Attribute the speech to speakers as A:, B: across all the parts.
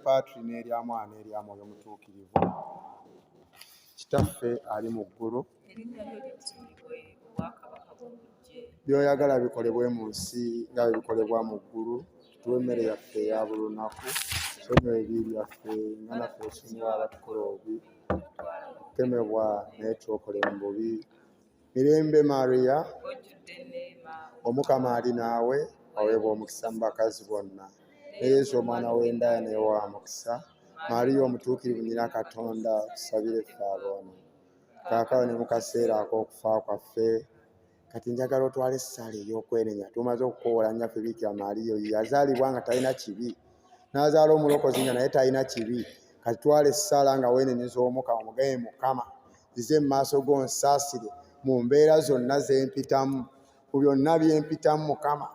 A: Patri n'erya Mwana n'erya Mwoyo Omutuukirivu. Kitaffe ali mu ggulu, by'oyagala bikolebwe mu nsi nga bwe bikolebwa mu ggulu. Tuwe emmere yaffe eya buli lunaku, tusonyiwe ebibi byaffe nga naffe tusonyiwa abatukola obubi, tukemebwa naye twokole mu bubi. Mirembe Maria, Omukama ali naawe, waweebwa omukisa mu bakazi bonna. Ne Yesu omwana w'endaaya naye wa mukisa. Maria omutuukirivu nnyina Katonda, tusabire ffe aboonoonyi, kaakano ne mu kaseera ak'okufa kwaffe. Kati njagala otwale essaala ey'okwenenya. Tumaze okukoowola nnyaffe Biikira Maria, oyo yazaalibwa nga talina kibi, n'azaala omulokozi nga naye talina kibi. Kati twala essaala nga weenenyeza Omukama, omugabe Mukama nzize mu maaso go nsaasire mu mbeera zonna ze mpitamu, mu byonna bye mpitamu. Mukama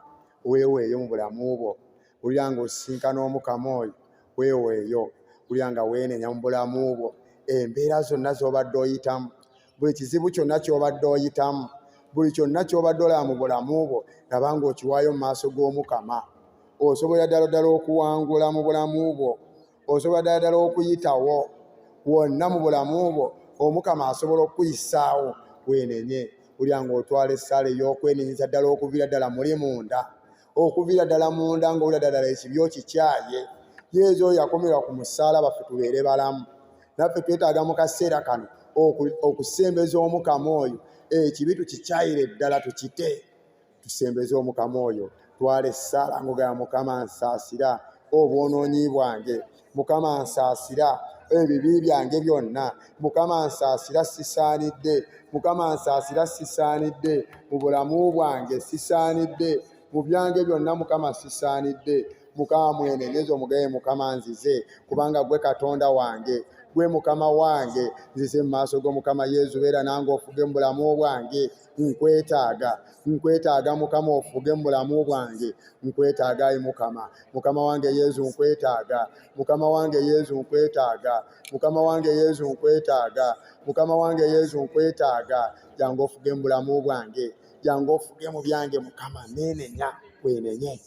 A: weeweeyo mu bulamu bwo. Wulira ng'osisinkana Omukama oyo, weeweeyo. Wulira nga weenenya mu bulamu bwo embeera zonna z'obadde oyitamu, buli kizibu kyonna ky'obadde oyitamu, buli kyonna ky'obadde olaba mu bulamu bwo, laba ng'okiwaayo mu maaso g'Omukama. Osobola ddala ddala okuwangula mu bulamu bwo, osobola ddala ddala okuyitawo wonna mu bulamu bwo. Omukama asobola okuyisaawo, weenenye. Wulira ng'otwala essaala ey'okwenenyeza ddala okuviira ddala muli munda, okuviira ddala munda ng'owulira ddala ekibi okikyaye. Yesu oyo yakomerwa ku musaalaba ffe tubeere balamu. Naffe twetaaga mu kaseera kano okusembeza Omukama oyo, ekibi tukikyayire ddala tukite, tusembeze Omukama oyo. Twala essaala ng'ogamba Mukama nsaasira obwonoonyi bwange, Mukama nsaasira ebibi byange byonna, Mukama nsaasira sisaanidde, Mukama nsaasira sisaanidde mu bulamu bwange, sisaanidde mu byange byonna, Mukama sisaanidde. Mukama mwenenyeze, omugabe Mukama nzize, kubanga gwe Katonda wange, gwe Mukama wange. Nzize mu maaso g'Omukama Yesu, beera nange ofuge mu bulamu bwange. Nkwetaaga Mukama, ofuge mu bulamu bwange. Nkwetaaga ayi Mukama. Mukama wange Yesu nkwetaaga, Mukama wange Yesu nkwetaaga, Mukama wange Yesu nkwetaaga, Mukama wange Yesu nkwetaaga. Jangu ofuge mu bulamu bwange, jangu ofuge mu byange. Mukama neenenya, weenenye.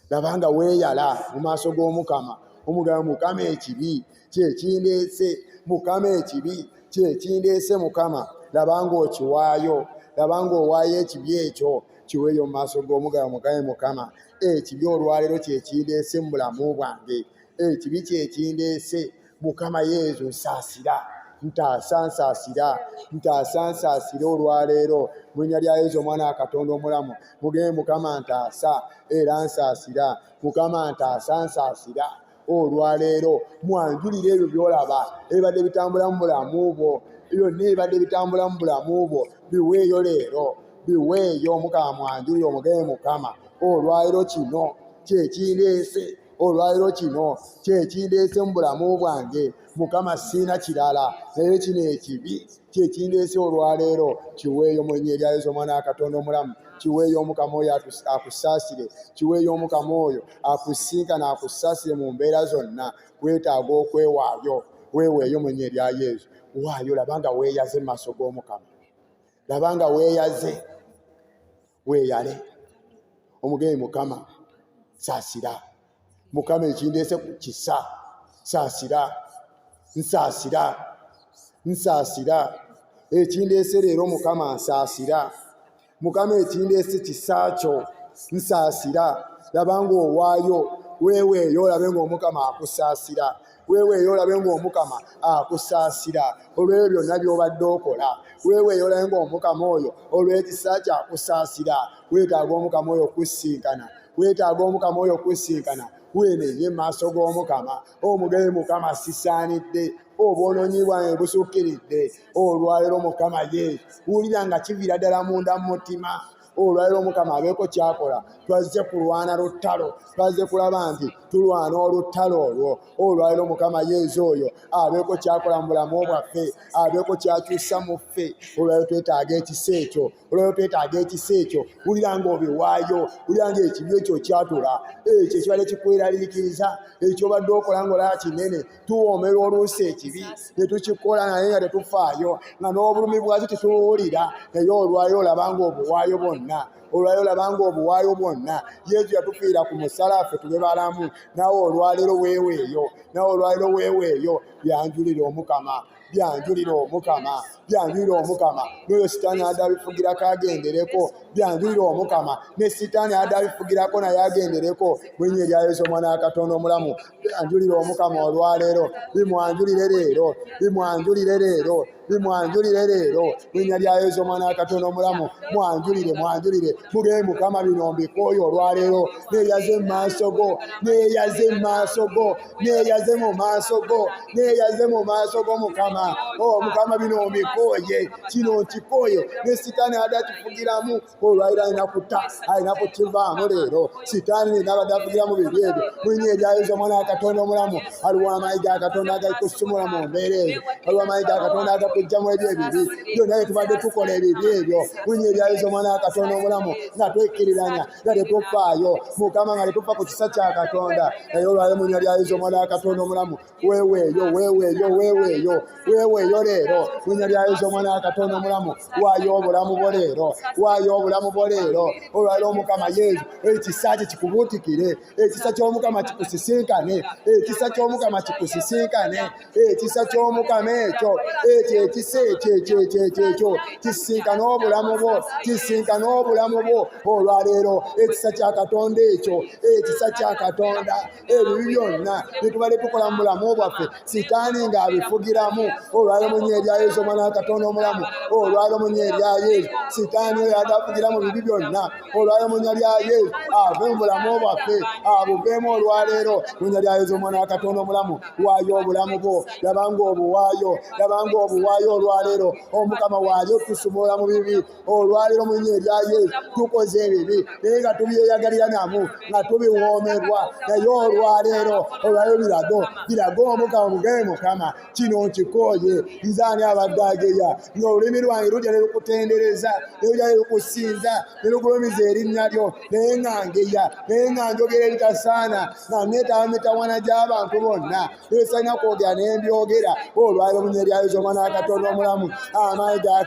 A: Labanga weeyala mu maaso g'Omukama, omugamba Mukama ekibi kyekindeese, Mukama ekibi kyekindeese. Mukama labanga okiwaayo, labanga owaayo ekibi ekyo, kiweeyo mu maaso g'Omugaba. Mugabe Mukama ekibi olwaleero kyekindeese mu bulamu bwange, ekibi kyekindeese. Mukama Yesu nsaasira, ntaasa nsaasira, ntaasa nsaasira olwaleero mu linnya lya Yesu omwana wa Katonda omulamu. Mugabe Mukama ntaasa era nsaasira, Mukama ntaasa nsaasira olwaleero. Mwanjulire ebyo by'olaba ebibadde bitambula mu bulamu bwo, byonna ebibadde bitambula mu bulamu bwo, biweeyo leero, biweeyo. Mukama mwanjulire, omugabe Mukama olwaleero kino kyekindeese, olwaleero kino kyekindeese mu bulamu bwange. Mukama siina kirala naye kino ekibi kyekindeese olwaleero, kiweeyo mu linnya lya Yesu omwana wa Katonda omulamu. Kiweeyo Omukama oyo akusaasire, kiweeyo Omukama oyo akusinkana akusaasire mu mbeera zonna. Weetaaga okwewaayo, weeweeyo mu linnya lya Yesu. Waayo, labanga weeyaze mu maaso g'Omukama, labanga weeyaze, weeyale. Omugabe Mukama saasira, Mukama ekindeese ku kisa, saasira, nsaasira, nsaasira ekindeese leero. Mukama nsaasira, Mukama ekindeese kisaakyo, nsaasira. Labanga owaayo, weeweeyo olabe ng'Omukama akusaasira, weeweeyo olabe ng'Omukama akusaasira olw'ebyo byonna by'obadde okola. Weeweeyo olabe ng'Omukama oyo olw'ekisa kyakusaasira. Weetaaga Omukama oyo okusinkana, weetaaga Omukama oyo okusinkana. Weenenye mu maaso g'Omukama, omugabe Mukama sisaanidde, obwonoonyi bwange busukkiridde olwaleero. Mukama ye wulira nga kiviira ddala munda mu mutima. Olwaleero Mukama abeeko kyakola. Twazze kulwana lutalo, twazze kulaba nti tulwana olutalo olwo. Olwaleero Mukama Yesu oyo abeeko kyakola mu bulamu bwaffe, abeeko kyakyusa mu ffe. Olwaleero twetaaga ekisa ekyo, olwaleero twetaaga ekisa ekyo. Wulira ng'obiwaayo, wulira ng'ekibi ekyo kyatula, ekyo ekibadde kikweraliikiriza, ekyobadde okola ng'olaba kinene. Tuwoomera oluusi ekibi ne tukikola naye nga tetufaayo, nga n'obulumi bwakyo tetubuwulira, naye olwaleero olaba ng'obuwaayo bwonna bwonna olwaleero labanga obuwaayo bwonna Yesu yatufiira ku musala tube balamu nawe olwaleero weeweeyo nawe olwaleero weeweeyo byanjulire omukama byanjulire omukama byanjulire omukama n'oyo sitaani adabifugirako agendereko byanjulire omukama ne sitaani adabifugirako naye agendereko bw'ennya erya Yesu omwana wa Katonda omulamu byanjulire omukama olwaleero bimwanjulire leero bimwanjulire leero bimwanjulire leero bw'ennya lya Yesu omwana wa Katonda omulamu mwanjulire mugeye mukama bino mbikooyo olwaleero neeyaze mu maaso go neeyaze mu maaso go neeyaze mu maaso go neeyaze mu maaso go mukama mukama bino mbikooye kino nkikooye ne sitaani adakifugiramu olwaleero alina kukivaamu leero sitaani nabadde afugiramu bibi ebyo bw'ennya erya Yesu omwana wa Katonda omulamu aliwo amaanyi ga Katonda agakusumula mu mbeera eyo aliwo amaanyi ga Katonda agakugjamu ebyo ebibi byonna bye tubadde tukola ebibi ebyo bw'ennya erya Yesu omwana wa Katonda omulamu nga twekkiriranya nga tetufaayo mukama nga tetufa ku kisa kya Katonda naye olwaleero mu nnya lya Yesu omwana wa Katonda omulamu weeweeyo leero mu nnya lya Yesu omwana wa Katonda omulamu waayo obulamu bwo leero waayo obulamu bwo leero olwaleero omukama Yesu ekisa kye kikubuutikire ekisa ky'omukama kikusisinkane ekisa ky'omukama kikusisinkane ekisa ky'omukama ekyo ekisa ekyo kisinkane obulamu bwo kisinkane obulamu bwo olwaleero ekisa kya Katonda ekyo ekisa kya Katonda ebibi byonna bitubadde tukola mu bulamu bwaffe sitaani ng'abifugiramu olwaleero mu nnya erya Yesu omwana wa Katonda omulamu olwaleero mu nnya erya Yesu sitaani oyo adafugiramu bibi byonna olwaleero mu nnya lya Yesu ave mu bulamu bwaffe abuveemu olwaleero mu nnya lya Yesu omwana wa Katonda omulamu waayo obulamu bwo labanga obuwaayo olwaleero omukama waayo tusumula mu bibi olwaleero mu nnya erya Yesu tukoze ebibi naye nga tubyeyagalira namu nga tubiwoomerwa naye olwaleero birago omukama mugeye mukama kino nkikooye nzaani abadde ageya ng'olulimi lwange lujja ne lukutendereza ne lujja ne lukusinza ne lugulumiza erinnya lyo naye nga ngeya naye nga njogera ebitasaana nga neetaba mitawana gy'abantu bonna neesalina kwogera ne mbyogera olwaleero mu nnya erya Yesu omwana wa Katonda omulamu amaanyi ga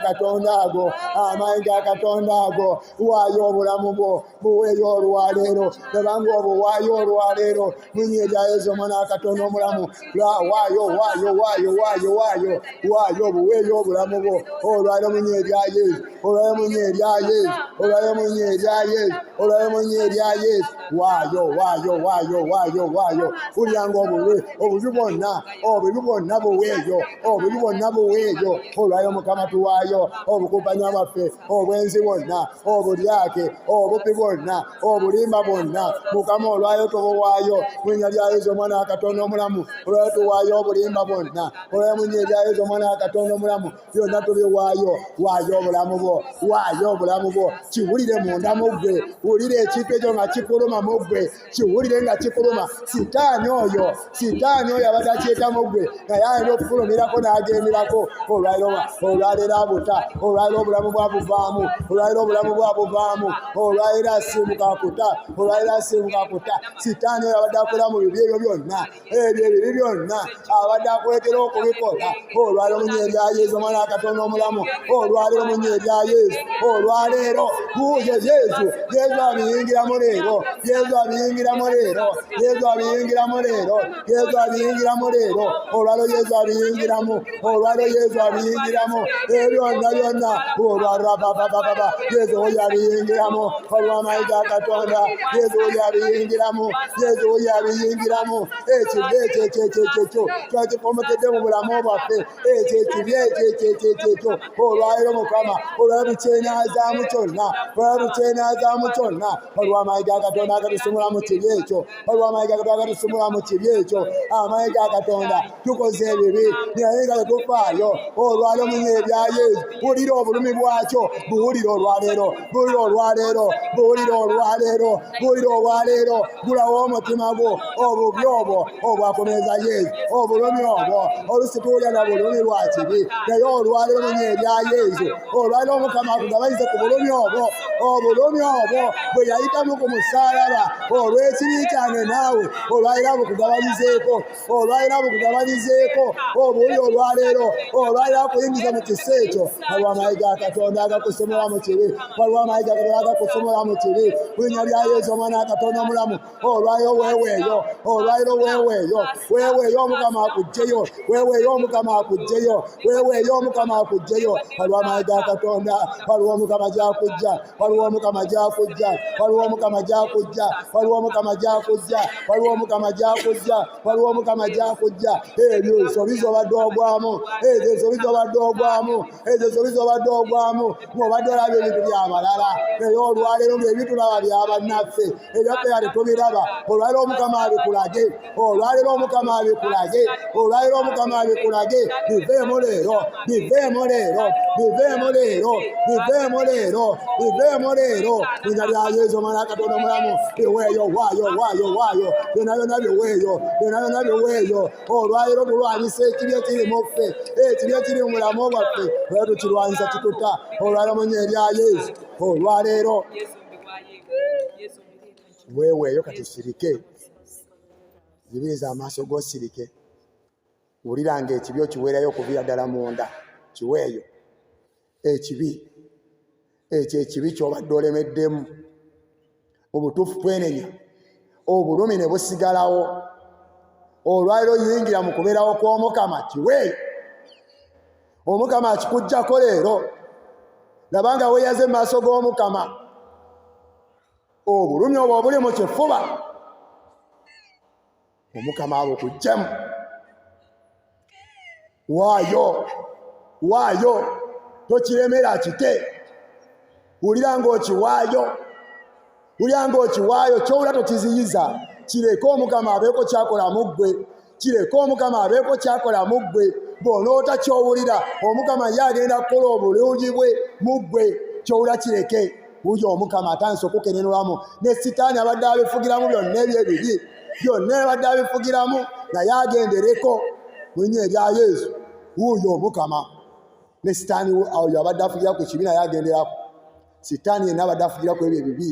A: Katonda ago waayo obulamu bwo buweeyo olwaleero labanga obuwaayo olwaleero mu nnya erya Yesu omwana wa Katonda omulamu waayo buweeyo obulamu bwo olwaleero mu nnya erya Yesu olwaleero mu nnya erya Yesu olwaleero mu nnya erya Yesu olwaleero mu nnya erya Yesu waayo kulyanga obubi bwonna buweeyo olwaleero mukama tuwaayo obukumpanya bwaffe obwenzi bwonna obulyake obupi bwonna obulimba bwonna mukama olwaleero tubuwaayo mu nnya lya Yesu omwana wa Katonda omulamu olwaleero tuwaayo obulimba bwonna olwaleero mu nnya erya Yesu omwana wa Katonda omulamu byonna tubiwaayo waayo obulamu bwo kiwulire munda mu ggwe wulire ekintu ekyo nga kikuluma mu ggwe kiwulire nga kikuluma sitaani oyo abadde akyeta mu ggwe naye alina okufulumirako n'agenderako olwaleero abuta olwaleero obulamu bwabuvaamu olwaleero asimbuka kuta sitaani oyo abadde akola mu bibi ebyo byonna ebyo ebibi byonna abadde akuletera okubikola olwaleero mu nnya erya Yesu omwana wa Katonda omulamu olwaleero mu nnya erya Yesu olwaleero Yesu abiyingiramu leero olwaleero Yesu abiyingiramu byonna olwalwabababa Yesu oyo abiyingiramu olw'amaanyi ga Katonda Yesu oyo abiyingiramu ekibi ekyo twakifomokedde mu bulamu bwaffe ekibi ekyo olwaleero mukama olwaleero tukyenazaamu kyonna olw'amaanyi ga Katonda agatusumula mu kibi ekyo amaanyi ga Katonda tukoze ebibi naye nga tetufaayo olwaleero mu nnya erya Yesu wulira obulumi bwakyo buwulire olwaleero gulawo omutima gwo obubi obwo obwakomeza Yesu obulumi obwo olusituulya na bulumi lwa kibi naye olwaleero mu nnya erya Yesu olwaleero omukama akugabanyize ku bulumi obwo obulumi obwo bwe yayitamu ku musaalaba olw'ekibi kyange naawe olwalira bukugabanyizeeko obuli olwaleero olwalira kuyingiza mu kisa ekyo waliwo amayiga akatonda agakusomera mu kibi mu linnya lya Yesu omwana wa Katonda omulamu olwaliro weeweeyo Omukama akuggyeyo weeweeyo Omukama akuggyeyo waliwo amayiga akatonda waliwo Omukama gy'akujja ebyo ensobi z'obadde ogwamu ng'obadde olaba ebintu byabalala naye olwaleero ng'ebintu laba byabannaffe ebyaffe yali tubiraba olwaleero Omukama abikulage biveemu leero linnya lya Yesu omwana wa Katonda omulamu biweeyo waayo byonna biweeyo olwaleero tulwanyisa ekibi ekiri mu ffe ekibi ekiri mu mulamu bwaffe olwaleero tukirwanyisa kituta olwaleero mu linnya lya Yesu olwaleero weeweeyo kati sirike zibiriza amaaso g'osirike wuliranga ekibi okiweerayo okuviira ddala munda kiweeyo ekibi ky'obadde olemeddemu mu butuufu twenenya obulumi ne busigalawo olwaliro yingira mu kubeerawo kw'Omukama kiweeyo Omukama akikuggyako leero labanga weeyaze mu maaso g'Omukama obulumi obwo obuli mu kifuba Omukama abukuggyemu waayo tokiremera kite wulira ng'okiwaayo kyowula tokiziyiza kireke Omukama abeeko kyakola mu ggwe bw'onoota kyowulira Omukama ye agenda kukola obulungi bwe mu ggwe kyowula kireke wuyo Omukama atandise okukenenulamu ne Sitaani abadde abifugiramu byonna ebyebibi naye agendereko mu linnya erya Yesu wuyo Omukama ne Sitaani oyo abadde afugira ku kibi naye agenderako Sitaani yenna abadde afugira ku ebyo ebibi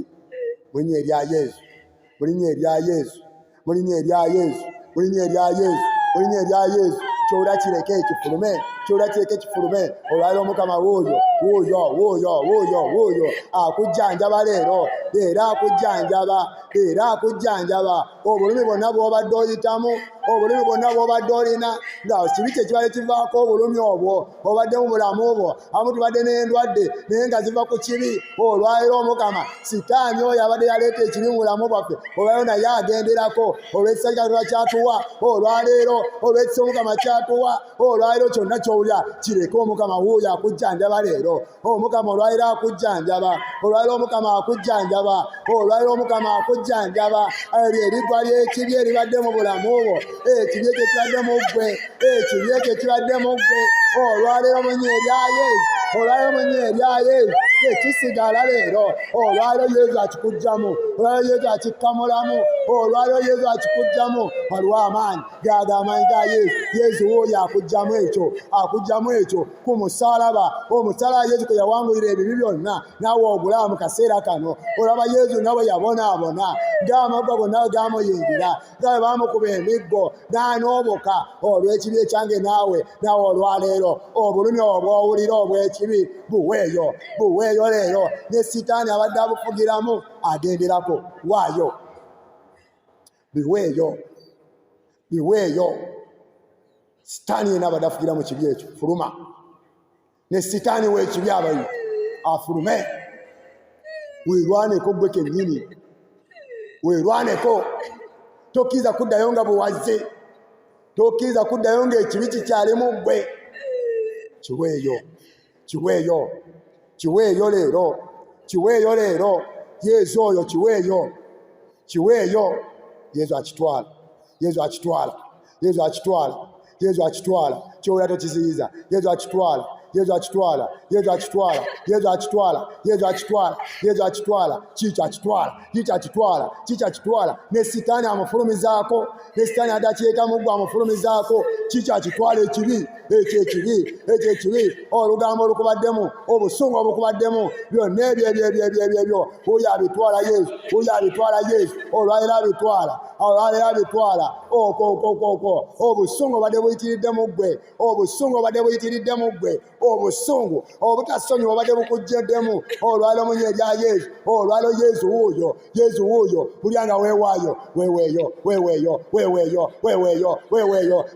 A: mu linnya erya Yesu kyowula kireke kifulume olwaliro Omukama wuuyo akujjanjaba leero era akujjanjaba obulumi bwonna bw'obadde oyitamu obulumi bwonna bw'obadde olina nga kibi kye kibadde kivaako obulumi obwo obadde mu bulamu bwo amu tubadde n'endwadde naye nga ziva ku kibi olwaliro Omukama Sitaani oyo abadde yaleeta ekibi mu bulamu bwaffe olwaliro naye agenderako olw'ekisa Katonda kyatuwa olwaleero olw'ekisa Omukama kyatuwa olwaliro kyonna kyowulira kireke Omukama wuuyo akujjanjaba leero Omukama olwaliro akujjanjaba eryo eriggwa ly'ekibi eribadde mu bulamu bwo ekibi ekyo kibadde mu ggwe olwaleero mu linnya erya Yesu ekisigala leero olwaleero Yesu akikuggyamu Yesu akikkamulamu Yesu akikuggyamu waliwo amaanyi g'amaanyi ga Yesu wuuyo akuggyamu ekyo ku musaalaba omusaalaba Yesu kwe yawangulira ebibi byonna naawe ogulaba mu kaseera kano olaba Yesu nawe yabonaabona ng'amaggwa gonna bwe gaamuyingira nga bwe baamukuba emiggo n'anooboka olw'ekibi ekyange naawe olwaleero obulumi obw'owulira obw'ekibi buweeyo leero ne Sitaani abadde abufugiramu agenderako waayo biweeyo Sitaani yenna abadde afugira mu kibi ekyo fuluma ne Sitaani w'ekibi abayi afulume weerwaneko gwe kennyini tokkiriza kuddayo nga buwaze tokkiriza kuddayo ng'ekibi kikyali mu ggwe kiweeyo leero Yesu oyo kiweeyo Yesu akitwala kyowula tokiziyiza Yesu akitwala Yesu akitwala, Yesu akitwala, Yesu akitwala, Yesu akitwala, Yesu akitwala, kicho akitwala, kicho akitwala, kicho akitwala, ne sitaani amufulumizaako, ne sitaani adakireeta muggo amufulumizaako, kicho akitwala ekibi, ekyo ekibi, olugambo olukubaddemu, obusungu obukubaddemu, byonna ebyo, oyo abitwala Yesu, oyo abitwala Yesu, olwaliro abitwala, olwaliro abitwala, obusungu obadde buyitiridde mu ggwe, obusungu obadde buyitiridde mu ggwe, obusungu obutasonyiwa obadde bukujjeddemu, olwaliro mu linnya erya Yesu, olwaliro Yesu wuuyo, bulyanga weeweeyo,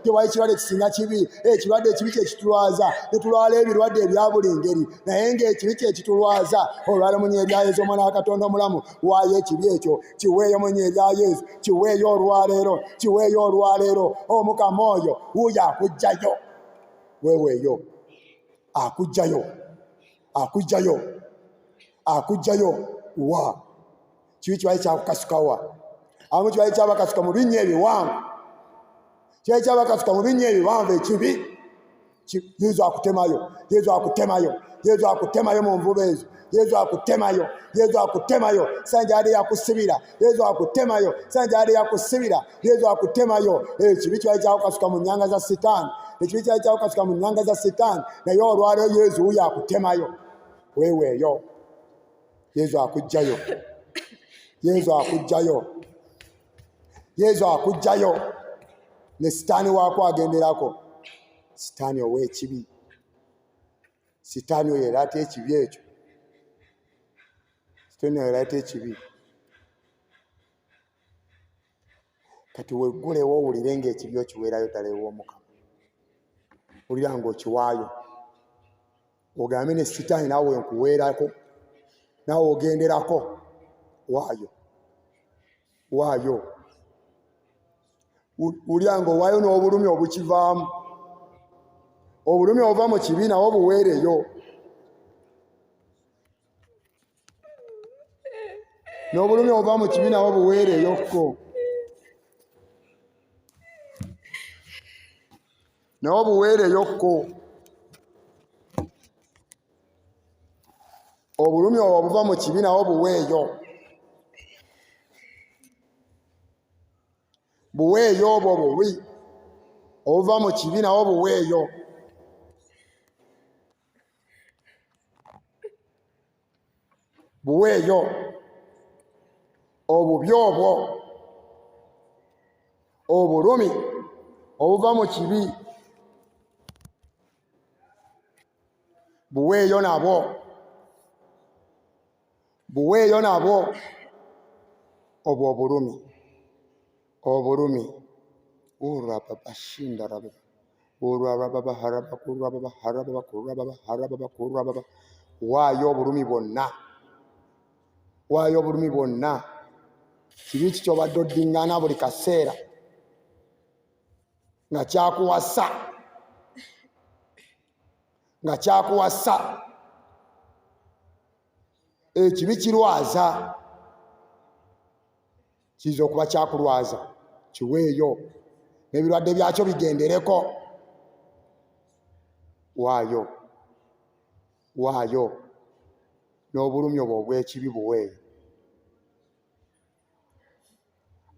A: gyewali ekirwadde kisinga kibi, ekirwadde ekibi kye kitulwaza, ne tulwala ebirwadde ebya buli ngeri, naye ng'ekibi kye kitulwaza, olwaliro mu linnya erya Yesu omwana wa Katonda omulamu, waayo ekibi ekyo, kiweeyo mu linnya erya Yesu, kiweeyo olwaleero, Omukama oyo wuuyo akujjayo, weeweeyo, akujjayo wa kibi kibali kyakukasukawa, abamu kibali kyabakasuka mu binnya ebiwanvu, kibali kyabakasuka mu binnya ebiwanvu ekibi, Yesu akutemayo mu nvuba ezo, Yesu akutemayo sanjade yakusibira, Yesu akutemayo sanjade yakusibira, Yesu akutemayo ekibi kibali kyakukasuka mu nnyanga za Sitaani, ekibi kibali kyakukasuka mu nnyanga za Sitaani, naye olwaleero Yesu wuuyo akutemayo, weeweeyo, Yesu akujjayo, ne Sitaani waako agenderako, Sitaani ow'ekibi, Sitaani oyo eraata ekibi ekyo, Sitaani oyo eraata ekibi. Kati weggulewo owulire ng'ekibi okiweerayo ddala ew'Omukama, wulira ng'okiwaayo, ogambe ne Sitaani naawe nkuweerako, naawe ogenderako, waayo, wulira ng'owaayo n'obulumi obukivaamu, obulumi obuva mu kibi nawo buweereyo, n'obulumi obuva mu kibi nawo buweereyokko, nawo buweereyokko, obulumi obwo obuva mu kibi nawo buweeyo, obwo bubi obuva mu kibi nawo buweeyo, obubi obwo, obulumi obuva mu kibi buweeyo nabwo, obwo obulumi, waayo obulumi bwonna, kibi kikyobadde oddiŋŋana buli kaseera nga kyakuwasa, ekibi kirwaza, kiyinza okuba kyakulwaza, kiweeyo, n'ebirwadde byakyo bigendereko, waayo, n'obulumi obwo obw'ekibi buweeyo.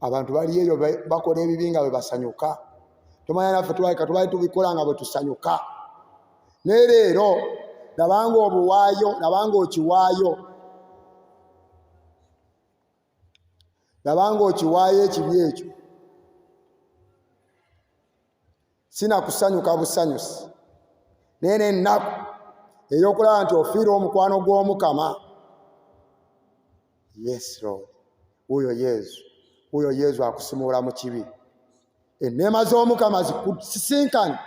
A: Abantu bali eyo bakola ebibi nga bwe basanyuka, tomanya naffe tubali tubikola nga bwe tusanyuka, naye leero nabanga obuwaayo, nabanga okiwaayo ekibi ekyo, sinakusanyuka busanyusi, naye n'ennaku ey'okulaba nti ofiira omukwano gw'Omukama. Yes Lord, wuuyo Yesu akusimuula mu kibi, enneema z'Omukama zikusisinkane,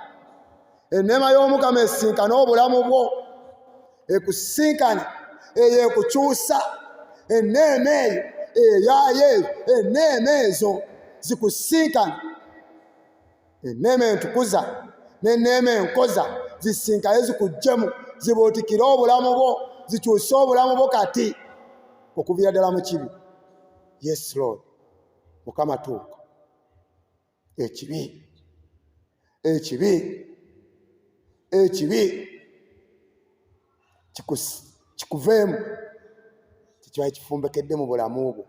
A: enneema y'Omukama esisinkane obulamu bwo, ekusisinkane, eyo ekukyusa, enneema eyo eya Yesu, enneema ezo zikusisinkane, enneema entukuza n'enneema enkoza zisinkane zikuggyemu, zibuutikire obulamu bwo, zikyuse obulamu bwo kati okuviira ddala mu kibi. Yes Lord, Mukama tuuka, ekibi kikuveemu kiba kifumbekedde mu bulamu bwo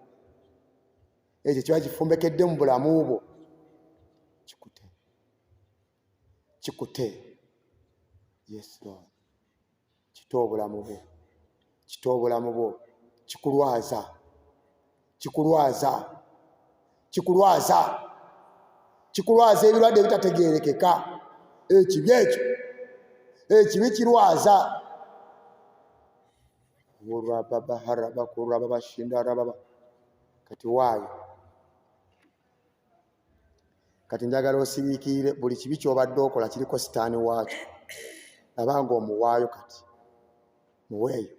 A: ekyo kiba kifumbekedde mu bulamu bwo kikute yes Lord kite obulamu bwo kikulwaza ebirwadde ebitategeerekeka ekibi ekyo ekibi kirwaza kati waayo kati njagala osiriikirire buli kibi ky'obadde okola kiriko sitaani waakyo nabanga omuwaayo kati muweeyo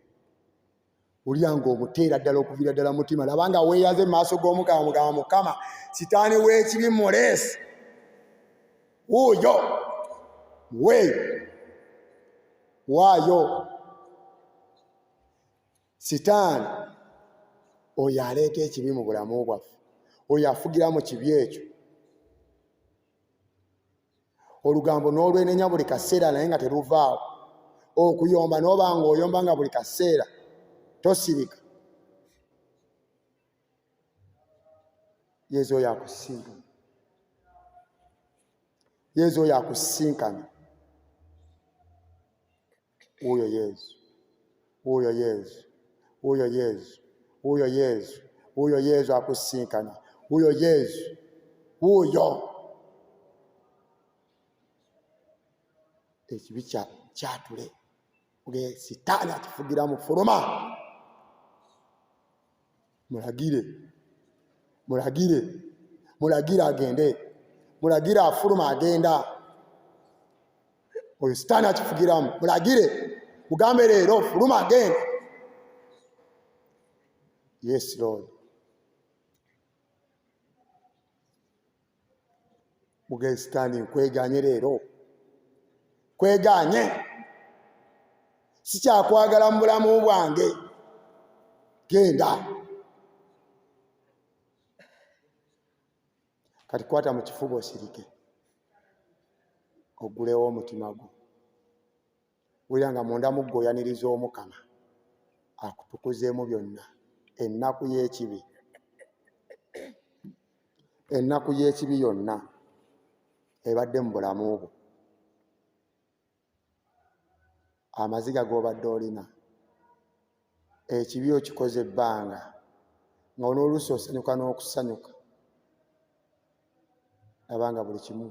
A: ulya ng'omuteera ddala okuviira ddala mutima labanga weeyaze mu maaso g'Omukama mugamba Mukama sitaani w'ekibi muleesi wuuyo muweeyo waayo sitaani oyo aleeta ekibi mu bulamu bwaffe oyo afugira mu kibi ekyo olugambo n'olwenenya buli kaseera naye nga teruvaawo okuyomba n'oba ng'oyomba nga buli kaseera tosirika yezu oyo akusinkana wuyo yezu akusinkana wuyo ekibi kyatule sitaani akifugira mu fuluma mulagire agende mulagire afuluma agenda oyo sitaani akifugiramu mulagire mugambe leero fuluma agenda yes Lord muge sitaani nkweganye leero kweganye sikyakwagala mu bulamu bwange genda kati kwata mu kifuba osirike ogulewo omutima gwo wulira nga munda muggo oyaniriza Omukama akutukuzeemu byonna ennaku y'ekibi yonna ebadde mu bulamu bwo amaziga g'obadde olina ekibi okikoze ebbanga nga n'oluusi osanyuka n'okusanyuka nabanga buli kimu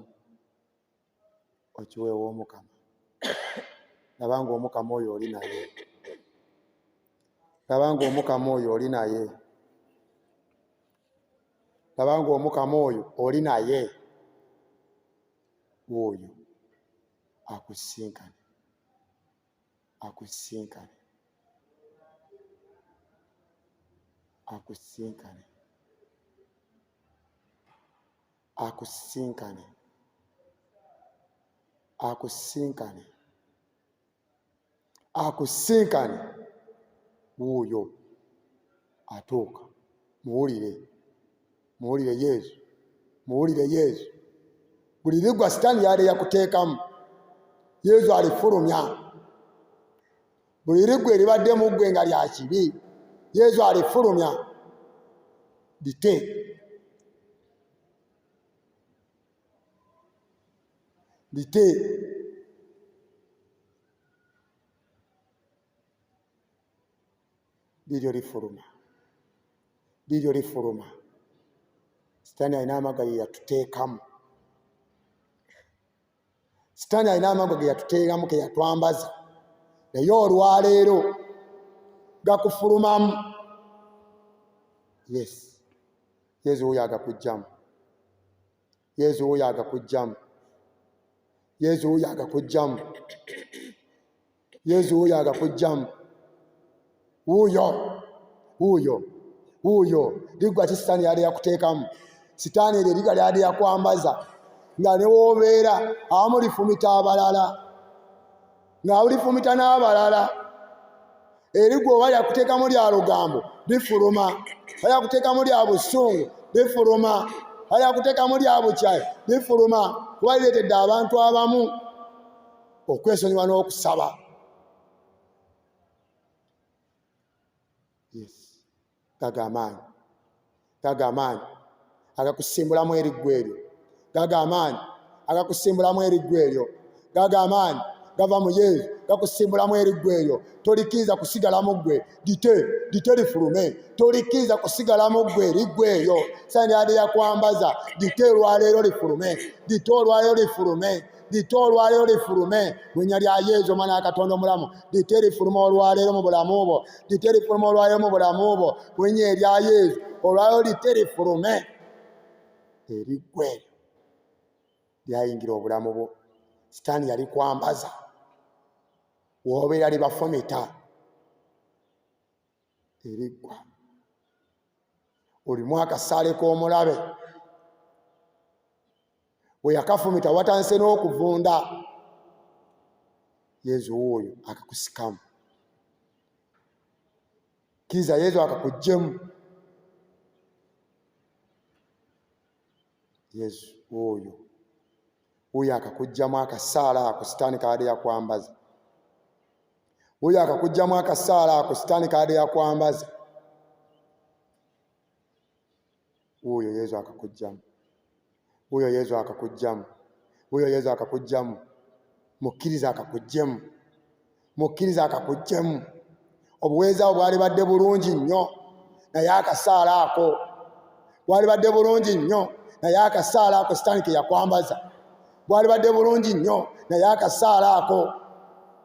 A: okiweewa Omukama nabanga Omukama oyo oli naye nabanga Omukama oyo oli naye wuuyo akusinkane wuuyo atuuka muwulire Yesu buli ligwa sitaani yali yakuteekamu Yesu alifulumya buli ligwa eribadde mu ggwe nga lya kibi Yesu alifulumya lite liryo lifuluma sitaani alina amaga ge yatuteekamu sitaani alina amaga ge yatuteekamu ke yatwambaza naye olwaleero gakufulumamu yes Yesu oyo agakugjamu wuuyo ligwa ki sitaani yali yakuteekamu sitaani eryo liga lyali yakwambaza nga ne woobeera abamu lifumita abalala nga ulifumita n'abalala erigwa oba lyakuteekamu lya lugambo lifuluma lyakuteekamu lya busungu lifuluma lyakuteekamu lya bukyayi lifuluma kuba lireetedde abantu abamu okwesonyiwa n'okusaba Yes. Gaga amaanyi agakusimbulamu eriggwa eryo. Gaga amaanyi agakusimbulamu eriggwa eryo. Gaga amaanyi gava mu Yesu gakusimbulamu eriggwa eryo. Tolikkiriza kusigalamu ggwe. Dite lifulume. Tolikkiriza kusigalamu ggwe eriggwa eryo. Sandiyadde yakwambaza. Dite olwaleero lifulume. Dite olwaleero lifulume. Dite olwaleero lifulume. Mu linnya lya Yesu omwana wa Katonda omulamu. Dite lifulume olwaleero mu bulamu bwo. Dite lifulume olwaleero mu bulamu bwo. Mu linnya lya Yesu olwaleero dite lifulume. Eriggwa eryo lyayingira obulamu bwo. Sitaani yali kwambaza. Woobeera libafumita. Eriggwa. Olimu akasaale k'omulabe. We yakafumita watandise n'okuvunda. Yesu oyo akakusikamu. Kkiriza Yesu akakuggyemu. Yesu oyo akakuggyamu akasaala ako Sitaani kaadde yakwambaza. Oyo akakuggyamu akasaala ako Sitaani kaadde yakwambaza. Oyo Yesu akakuggyamu. Oyo Yesu akakuggyamu. Oyo Yesu akakuggyamu. Mukkiriza akakuggyemu. Mukkiriza akakuggyemu. Obuweereza bwo bwali badde bulungi nnyo naye akasaala ako. Bwali badde bulungi nnyo naye akasaala ako Sitaani ke yakwambaza. Bwali badde bulungi nnyo naye akasaala ako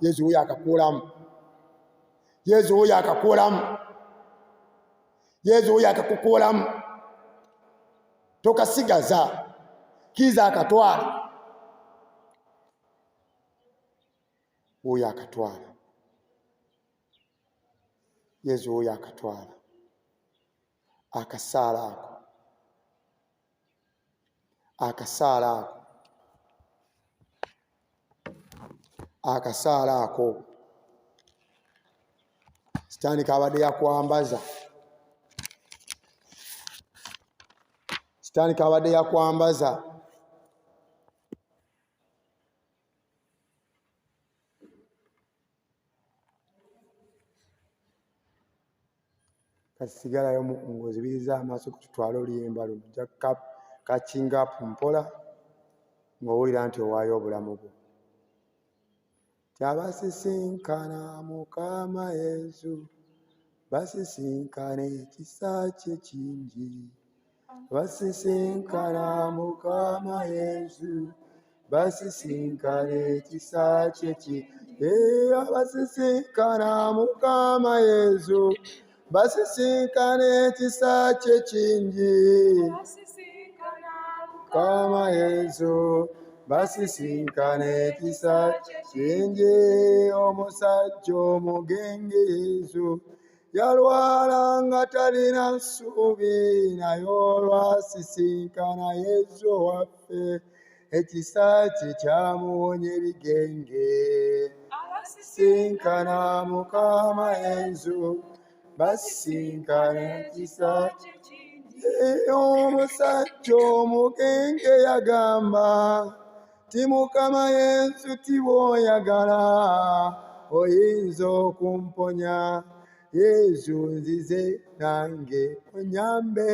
A: Yesu oyo akakuulamu. Yesu oyo akakuulamu. Yesu oyo akakukuulamu. Tokasigaza. Kkiriza akatwala. Oyo akatwala. Yesu oyo akatwala. Akasaala ako. Akasaala ako. Akasaala ako. Sitaani kabadde yakwambaza. Sitaani kabadde yakwambaza. Kasigalayo ng'ozibiriza amaaso kututwala oluyimba luno. Ojja kakinga mpola ng'owulira nti owaayo obulamu bwo. Tabasisinkana Mukama Yesu, basisinkana ekisa kye kingi. Basisinkana Mukama Yesu, basisinkana ekisa kye kingi. Abasisinkana Mukama Yesu, basisinkana ekisa kye kingi. Mukama Yesu, basisinkana ekisa kingi. Omusajja omugenge Yesu yalwala nga talina ssuubi, naye olwasisinkana Yesu waffe ekisa kye kyamuwonya ebigenge. Basisinkana Mukama Yesu, basisinkana ekisa kye kingi. Omusajja omugenge yagamba ti Mukama Yesu ti bw'oyagala oyinza okumponya. Yesu nzize nange onyambe.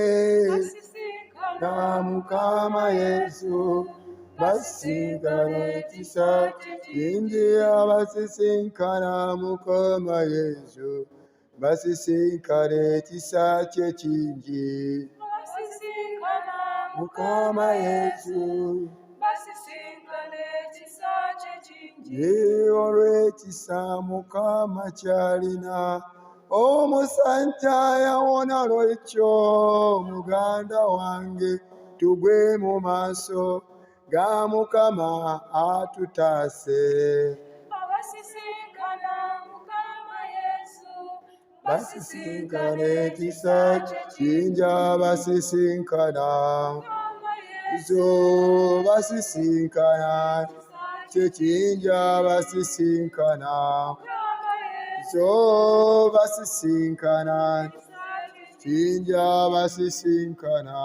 A: Na Mukama Yesu, basisinkana ekisa kingi. Abasisinkana Mukama Yesu, basisinkana ekisa kye kingi. Mukama Yesu, olw'ekisa Mukama kyalina, omusajja yawona. Lwekyo muganda wange tugwe mu maaso ga Mukama atutaase. Basisinkana ekisa kingi. Abasisinkana zo basisinkana kye kingi. Abasisinkana zo basisinkana kingi. Abasisinkana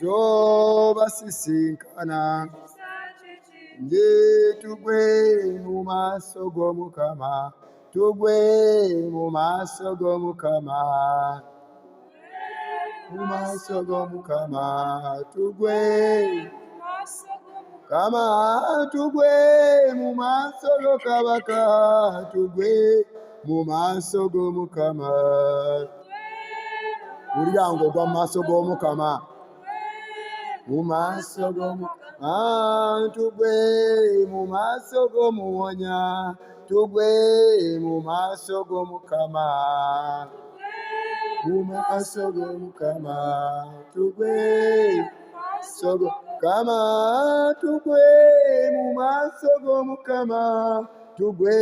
A: zo basisinkana nge tugwe mu maaso g'Omukama tugwe mu maaso g'Omukama mu maaso g'Omukama tugwe Kama tugwe mu maaso go Kabaka tugwe mu maaso g'Omukama wulira ng'ogwa mu maaso g'Omukama mu maaso g'Omukama tugwe mu maaso g'Omuwonya tugwe mu maaso g'Omukama mu maaso g'Omukama tugwe Kama tugwe mu maaso g'Omukama tugwe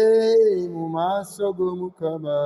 A: mu maaso g'Omukama